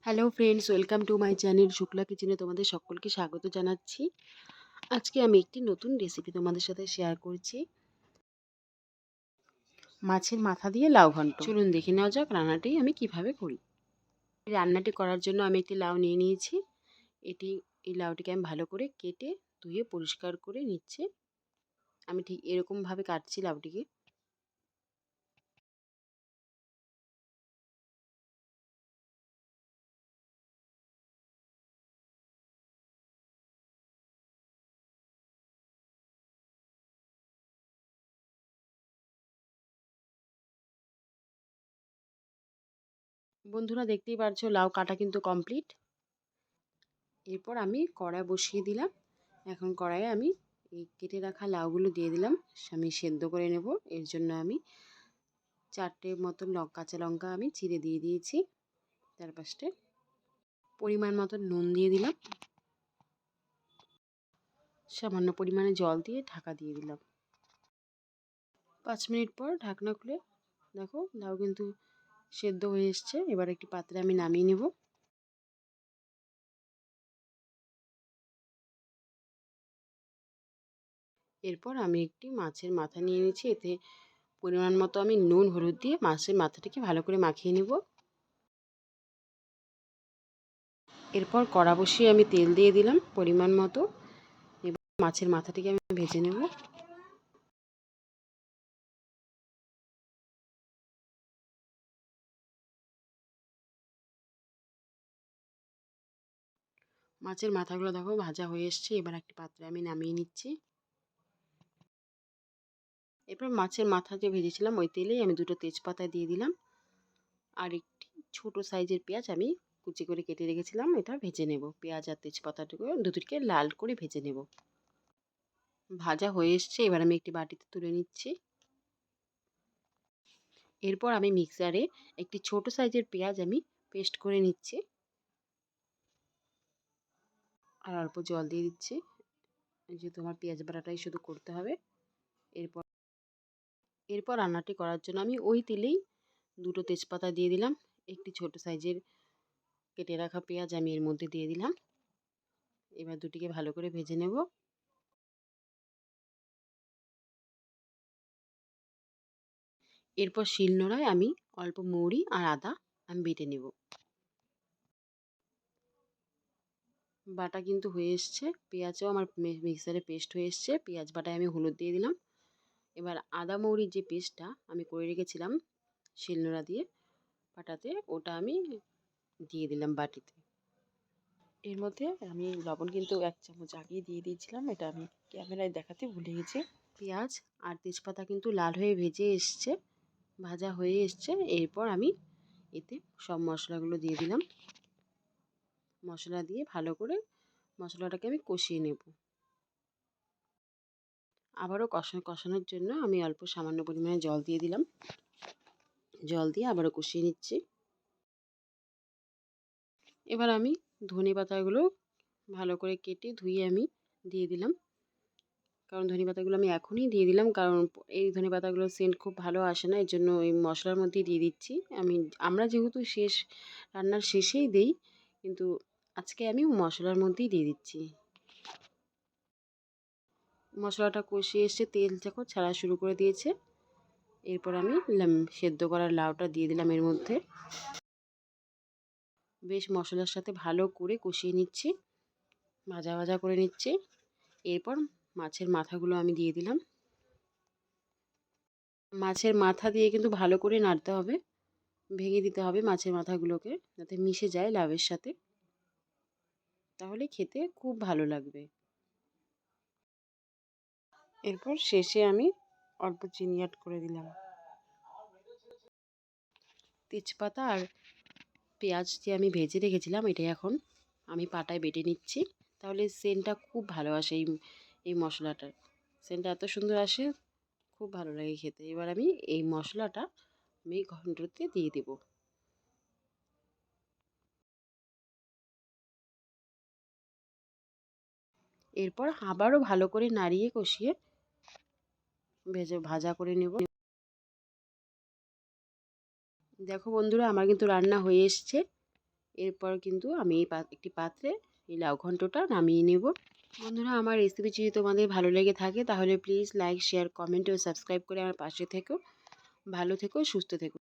Hello friends, welcome to my channel Shukla কিচেনে তোমাদের সকলকে স্বাগত জানাচ্ছি। আজকে আমি একটি নতুন রেসিপি তোমাদের সাথে শেয়ার করছি, মাছের মাথা দিয়ে লাউ ঘন্ট। চলুন দেখে নেওয়া যাক রান্নাটি আমি কিভাবে করি। রান্নাটি করার জন্য আমি একটি লাউ নিয়ে নিয়েছি। এই লাউটিকে আমি ভালো করে কেটে ধুয়ে পরিষ্কার করে নিচ্ছি। আমি ঠিক এরকমভাবে কাটছি লাউটিকে। বন্ধুরা, দেখতেই পারছো লাউ কাটা কিন্তু কমপ্লিট। এরপর আমি কড়াই বসিয়ে দিলাম। এখন কড়াইয়ে আমি এই কেটে রাখা লাউগুলো দিয়ে দিলাম। আমি সেদ্ধ করে নেব। এর জন্য আমি 4টে মতো কাঁচা লঙ্কা আমি চিড়ে দিয়ে দিয়েছি। তার পাশে পরিমাণ মতো নুন দিয়ে দিলাম। সামান্য পরিমাণে জল দিয়ে ঢাকা দিয়ে দিলাম। 5 মিনিট পর ঢাকনা খুলে দেখো লাউ কিন্তু সেদ্ধ হয়ে এসছে। এবার একটি পাত্রে আমি নামিয়ে নেব। এরপর আমি একটি মাছের মাথা নিয়ে নিয়েছি। এতে পরিমাণ মতো আমি নুন হলুদ দিয়ে মাছের মাথাটাকে ভালো করে মাখিয়ে নেব। এরপর কড়া বসিয়ে আমি তেল দিয়ে দিলাম পরিমাণ মতো। এবার মাছের মাথাটিকে আমি ভেজে নেব। মাছের মাথাগুলো দেখো ভাজা হয়ে এসছে। এবার একটি পাত্রে আমি নামিয়ে নিচ্ছি। এরপর মাছের মাথা যে ভেজেছিলাম ওই তেলেই আমি 2টো তেজপাতা দিয়ে দিলাম। আর একটি ছোট সাইজের পেঁয়াজ আমি কুচি করে কেটে রেখেছিলাম, এটা ভেজে নেব। পেঁয়াজ আর তেজপাতাটুকু দুটোকে লাল করে ভেজে নেব। ভাজা হয়ে এসছে। এবার আমি একটি বাটিতে তুলে নিচ্ছি। এরপর আমি মিক্সারে একটি ছোট সাইজের পেঁয়াজ আমি পেস্ট করে নিচ্ছি। আর অল্প জল দিয়ে দিচ্ছি, যেহেতু আমার পেঁয়াজ বাটাটাই শুধু করতে হবে। এরপর এরপর রান্নাটি করার জন্য আমি ওই তেলেই 2টো তেজপাতা দিয়ে দিলাম। একটি ছোট সাইজের কেটে রাখা পেঁয়াজ আমি এর মধ্যে দিয়ে দিলাম। এবার দুটিকে ভালো করে ভেজে নেব। এরপর শিলনোড়ায় আমি অল্প মৌরি আর আদা আমি বেটে নেব। বাটা কিন্তু হয়ে এসছে। পেঁয়াজও আমার মিক্সারে পেস্ট হয়ে এসছে। পেঁয়াজ বাটায় আমি হলুদ দিয়ে দিলাম। এবার আদা মৌরির যে পেস্টটা আমি করে রেখেছিলাম শিলনোড়া দিয়ে বাটাতে, ওটা আমি দিয়ে দিলাম বাটিতে। এর মধ্যে আমি লবণ কিন্তু 1 চামচ আগেই দিয়ে দিয়েছিলাম, এটা আমি ক্যামেরায় দেখাতে ভুলে গেছি। পেঁয়াজ আর তেজপাতা কিন্তু লাল হয়ে ভাজা হয়ে এসছে। এরপর আমি এতে সব মশলাগুলো দিয়ে দিলাম। মশলা দিয়ে ভালো করে মশলাটাকে আমি কষিয়ে নেব। আবারও কষানোর জন্য আমি অল্প সামান্য পরিমাণে জল দিয়ে দিলাম। জল দিয়ে আবারও কষিয়ে নিচ্ছি। এবার আমি ধনেপাতাগুলো ভালো করে কেটে ধুয়ে আমি দিয়ে দিলাম। কারণ ধনেপাতাগুলো আমি এখনই দিয়ে দিলাম, কারণ এই ধনেপাতাগুলোর সেন্ট খুব ভালো আসে না, এর জন্য এই মশলার মধ্যেই দিয়ে দিচ্ছি। আমরা যেহেতু রান্নার শেষেই দেই, কিন্তু আজকে আমি মশলার মধ্যেই দিয়ে দিচ্ছি। মশলাটা কষিয়ে এসে তেল যখন ছাড়া শুরু করে দিয়েছে, এরপর আমি সেদ্ধ করা লাউটা দিয়ে দিলাম এর মধ্যে। বেশ মশলার সাথে ভালো করে কষিয়ে নিচ্ছি, ভাজা ভাজা করে নিচ্ছি। এরপর মাছের মাথাগুলো আমি দিয়ে দিলাম। মাছের মাথা দিয়ে কিন্তু ভালো করে নাড়তে হবে, ভেঙে দিতে হবে মাছের মাথাগুলোকে, যাতে মিশে যায় লাউয়ের সাথে, তাহলে খেতে খুব ভালো লাগবে। এরপর শেষে আমি অল্প চিনি অ্যাড করে দিলাম। তেজপাতা আর পেঁয়াজ যে আমি ভেজে রেখেছিলাম, এটাই এখন আমি পাটায় বেটে নিচ্ছি, তাহলে সেন্টটা খুব ভালো আসে। এই মশলাটার সেন্টটা এত সুন্দর আসে, খুব ভালো লাগে খেতে। এবার আমি এই মশলাটা আমি ঘন্টতে দিয়ে দেব। এরপর আবারও ভালো করে নাড়িয়ে কষিয়ে ভাজা করে নেব। দেখো বন্ধুরা, আমার কিন্তু রান্না হয়ে এসছে। এরপর কিন্তু আমি একটি পাত্রে এই লাউ ঘন্টটা নামিয়ে নেব। বন্ধুরা, আমার রেসিপি যদি তোমাদের ভালো লেগে থাকে তাহলে প্লিজ লাইক, শেয়ার, কমেন্ট ও সাবস্ক্রাইব করে আমার পাশে থেকো। ভালো থেকো, সুস্থ থেকো।